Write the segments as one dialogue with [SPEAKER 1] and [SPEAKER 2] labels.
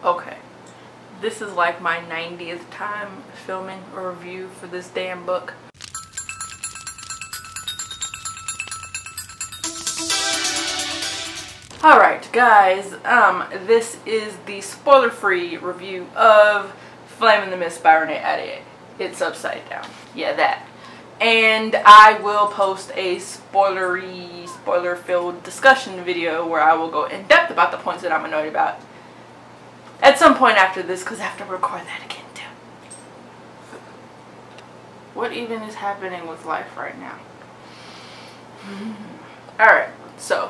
[SPEAKER 1] Okay, this is like my 90th time filming a review for this damn book. Alright guys, this is the spoiler-free review of Flame in the Mist by Renee Ahdieh. It's upside down. Yeah, that. And I will post a spoiler-filled discussion video where I will go in depth about the points that I'm annoyed about at some point after this, because I have to record that again too. What even is happening with life right now? Alright, so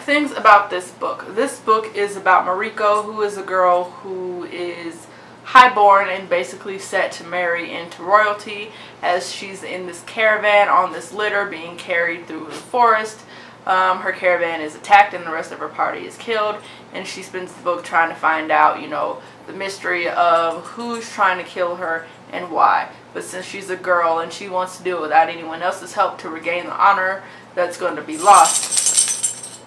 [SPEAKER 1] things about this book. This book is about Mariko, who is a girl who is highborn and basically set to marry into royalty, as she's in this caravan on this litter being carried through the forest. Her caravan is attacked and the rest of her party is killed, and she spends the book trying to find out, you know, the mystery of who's trying to kill her and why. But since she's a girl and she wants to do it without anyone else's help to regain the honor that's going to be lost.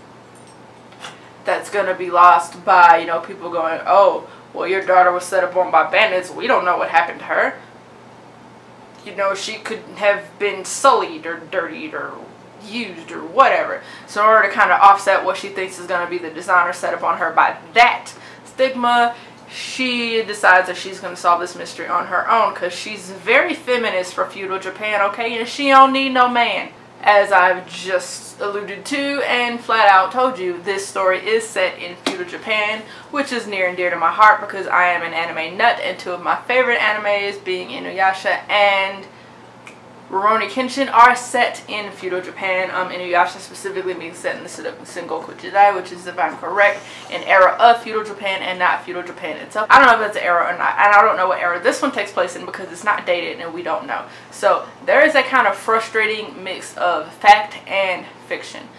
[SPEAKER 1] That's going to be lost by, you know, people going, oh, well, your daughter was set upon by bandits. We don't know what happened to her. You know, she could have been sullied or dirtied or used or whatever. So in order to kind of offset what she thinks is going to be the dishonor set upon her by that stigma, she decides that she's going to solve this mystery on her own, because she's very feminist for feudal Japan, okay? And she don't need no man. As I've just alluded to and flat out told you, this story is set in feudal Japan, which is near and dear to my heart because I am an anime nut, and two of my favorite animes, being Inuyasha and Rurouni Kenshin, are set in feudal Japan. Inuyasha specifically being set in the Sengoku Jidai, which is, if I'm correct, an era of feudal Japan and not feudal Japan itself. I don't know if that's an era or not, and I don't know what era this one takes place in because it's not dated and we don't know. So there is a kind of frustrating mix of fact and fiction.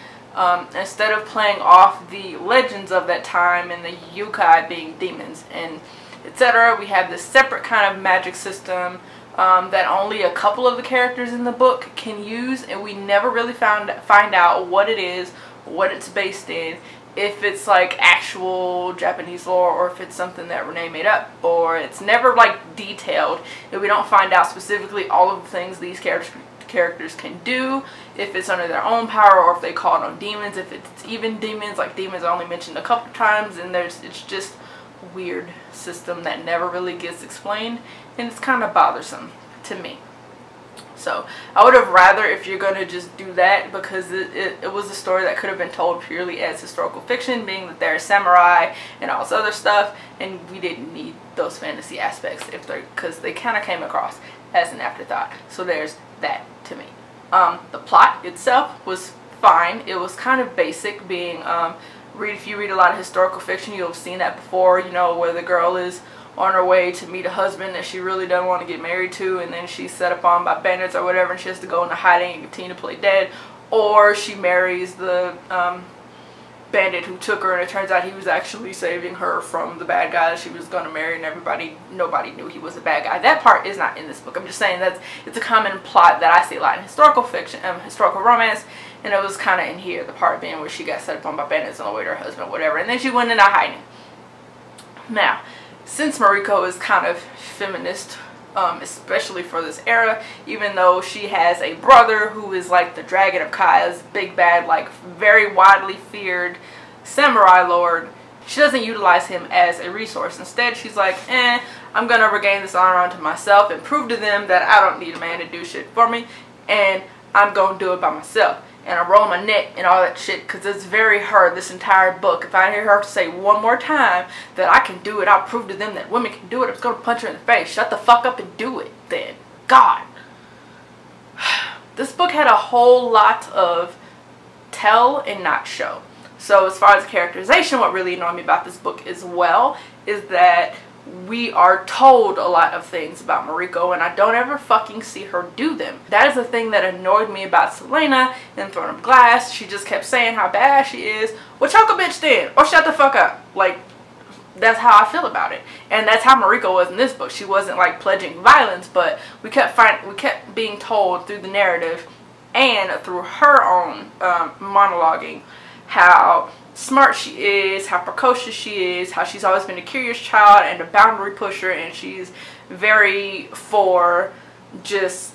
[SPEAKER 1] Instead of playing off the legends of that time and the yokai being demons and etc., we have this separate kind of magic system that only a couple of the characters in the book can use, and we never really find out what it is, what it's based in, if it's like actual Japanese lore or if it's something that Renee made up, or it's never like detailed, and we don't find out specifically all of the things these characters can do, if it's under their own power or if they call it on demons, if it's even demons, like demons are only mentioned a couple times, and it's just a weird system that never really gets explained, and it's kind of bothersome to me. So I would have rather, if you're going to just do that, because it was a story that could have been told purely as historical fiction, being that they're samurai and all this other stuff, and we didn't need those fantasy aspects because they kind of came across as an afterthought. So there's that to me. The plot itself was fine. It was kind of basic, being if you read a lot of historical fiction, you'll have seen that before, you know, where the girl is on her way to meet a husband that she really doesn't want to get married to, and then she's set upon by bandits or whatever, and she has to go into hiding and continue to play dead, or she marries the bandit who took her, and it turns out he was actually saving her from the bad guy that she was going to marry, and nobody knew he was a bad guy. That part is not in this book. I'm just saying it's a common plot that I see a lot in historical fiction, historical romance, and it was kind of in here, the part being where she got set upon by bandits on the way to her husband or whatever, and then she went into hiding. Now, since Mariko is kind of feminist, especially for this era, even though she has a brother who is like the Dragon of Kaya's big bad, like very widely feared samurai lord, she doesn't utilize him as a resource. Instead, she's like, I'm gonna regain this honor unto myself and prove to them that I don't need a man to do shit for me, and I'm gonna do it by myself. And I roll my neck and all that shit, because it's very her, this entire book. If I hear her say one more time that I can do it, I'll prove to them that women can do it, I'm just going to punch her in the face. Shut the fuck up and do it then. God. This book had a whole lot of tell and not show. So as far as characterization, what really annoyed me about this book as well is that we are told a lot of things about Mariko, and I don't ever fucking see her do them. That is the thing that annoyed me about Selena in Throne of Glass. She just kept saying how bad she is. Well, choke a bitch then, or shut the fuck up. Like, that's how I feel about it, and that's how Mariko was in this book. She wasn't like pledging violence, but we kept being told through the narrative and through her own monologuing how smart she is, how precocious she is, how she's always been a curious child and a boundary pusher, and she's very for just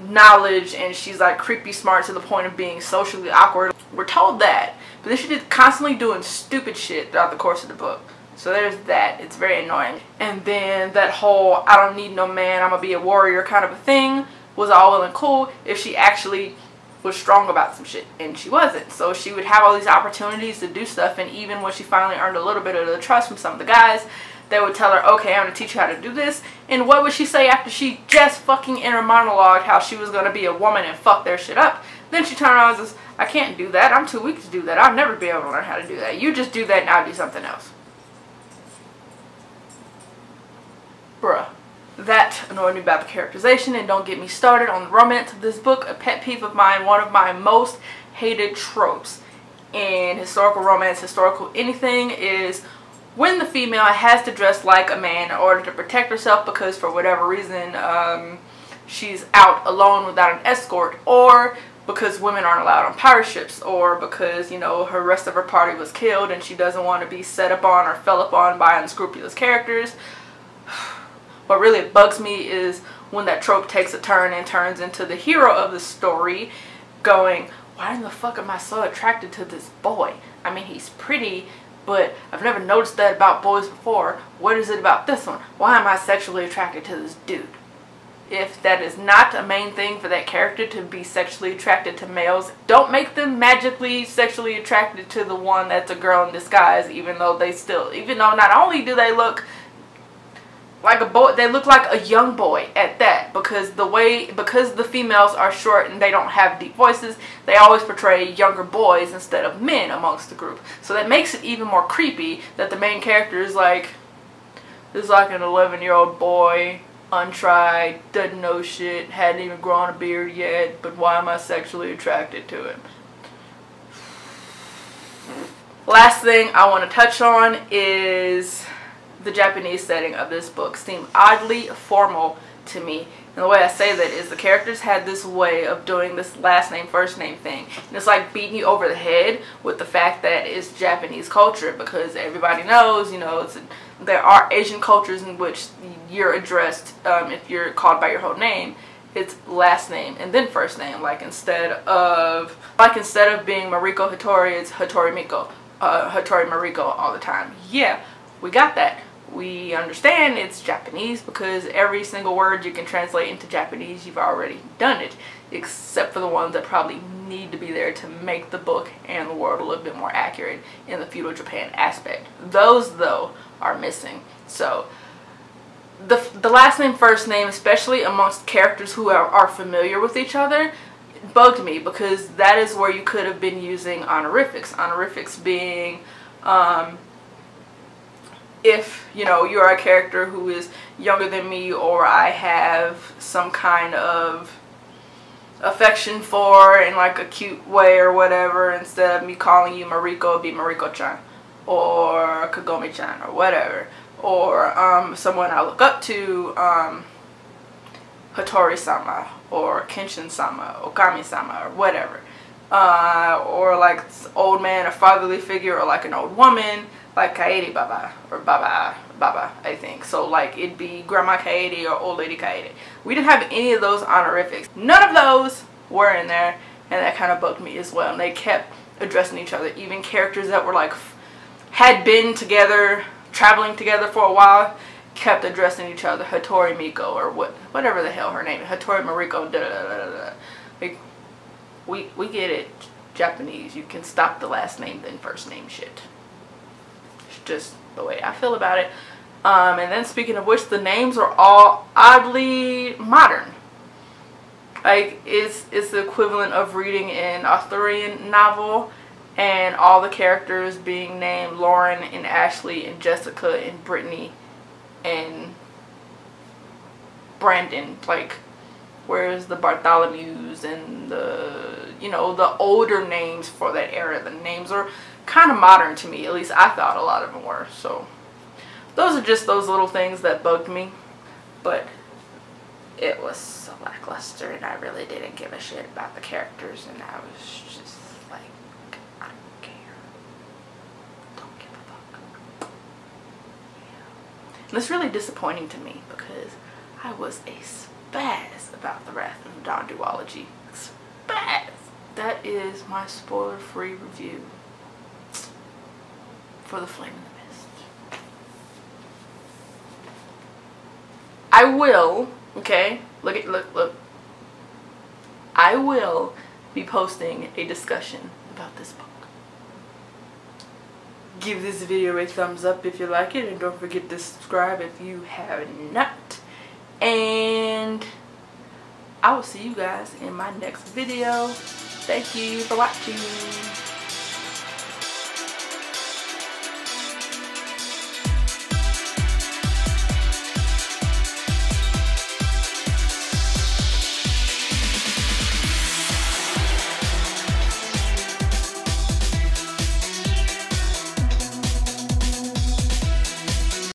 [SPEAKER 1] knowledge, and she's like creepy smart to the point of being socially awkward. We're told that, but then she's just constantly doing stupid shit throughout the course of the book. So there's that. It's very annoying. And then that whole I don't need no man, I'm gonna be a warrior kind of a thing was all well and cool if she actually was strong about some shit, and she wasn't. So she would have all these opportunities to do stuff, and even when she finally earned a little bit of the trust from some of the guys, they would tell her, okay, I'm gonna teach you how to do this. And what would she say after she just fucking inner monologued how she was gonna be a woman and fuck their shit up? Then she turned around and says, I can't do that, I'm too weak to do that, I'll never be able to learn how to do that. You just do that and I'll do something else. Bruh. That annoyed me about the characterization, and don't get me started on the romance of this book. A pet peeve of mine, one of my most hated tropes in historical romance, historical anything, is when the female has to dress like a man in order to protect herself because for whatever reason she's out alone without an escort, or because women aren't allowed on pirate ships, or because, you know, her rest of her party was killed and she doesn't want to be set upon or fell upon by unscrupulous characters. What really bugs me is when that trope takes a turn and turns into the hero of the story going, why in the fuck am I so attracted to this boy? I mean, he's pretty, but I've never noticed that about boys before. What is it about this one? Why am I sexually attracted to this dude? If that is not a main thing for that character to be sexually attracted to males, don't make them magically sexually attracted to the one that's a girl in disguise, even though not only do they look like a boy, they look like a young boy at that, because the females are short and they don't have deep voices, they always portray younger boys instead of men amongst the group. So that makes it even more creepy that the main character is like an 11-year-old boy, untried, doesn't know shit, hadn't even grown a beard yet, but why am I sexually attracted to him? Last thing I want to touch on is the Japanese setting of this book seemed oddly formal to me. And the way I say that is the characters had this way of doing this last name, first name thing. And it's like beating you over the head with the fact that it's Japanese culture, because everybody knows, you know, there are Asian cultures in which you're addressed, if you're called by your whole name, it's last name and then first name. Like instead of being Mariko Hattori, it's Hattori Miko, Hattori Mariko all the time. Yeah, we got that. We understand it's Japanese because every single word you can translate into Japanese, you've already done it, except for the ones that probably need to be there to make the book and the world a little bit more accurate in the feudal Japan aspect. Those, though, are missing. So the last name, first name, especially amongst characters who are familiar with each other, bugged me, because that is where you could have been using honorifics. Honorifics being if, you know, you're a character who is younger than me, or I have some kind of affection for in like a cute way or whatever, instead of me calling you Mariko, it'd be Mariko-chan or Kagome-chan or whatever, or someone I look up to, Hattori-sama or Kenshin-sama, Okami-sama, or whatever, or like old man, a fatherly figure, or like an old woman, like Kaede Baba, or Baba, I think. So like it'd be Grandma Kaede or Old Lady Kaede. We didn't have any of those honorifics. None of those were in there, and that kind of bugged me as well. And they kept addressing each other. Even characters that were like, had been together, traveling together for a while, kept addressing each other. Hattori Miko, or whatever the hell her name is. Hattori Mariko, da da da da da. Like, we get it. Japanese. You can stop the last name then first name shit. Just the way I feel about it. And then speaking of which, the names are all oddly modern. Like it's the equivalent of reading an Arthurian novel and all the characters being named Lauren and Ashley and Jessica and Brittany and Brandon. Like, where's the Bartholomews and the, you know, the older names for that era? The names are kind of modern to me. At least I thought a lot of them were. So those are just those little things that bugged me, but it was so lackluster, and I really didn't give a shit about the characters, and I was just like, I don't care. And it's really disappointing to me because I was a spaz about The Wrath of Dawn duology. Spaz! That is my spoiler-free review for The Flame in the Mist. I will, okay, look. I will be posting a discussion about this book. Give this video a thumbs up if you like it, and don't forget to subscribe if you have not. And I will see you guys in my next video. Thank you for watching.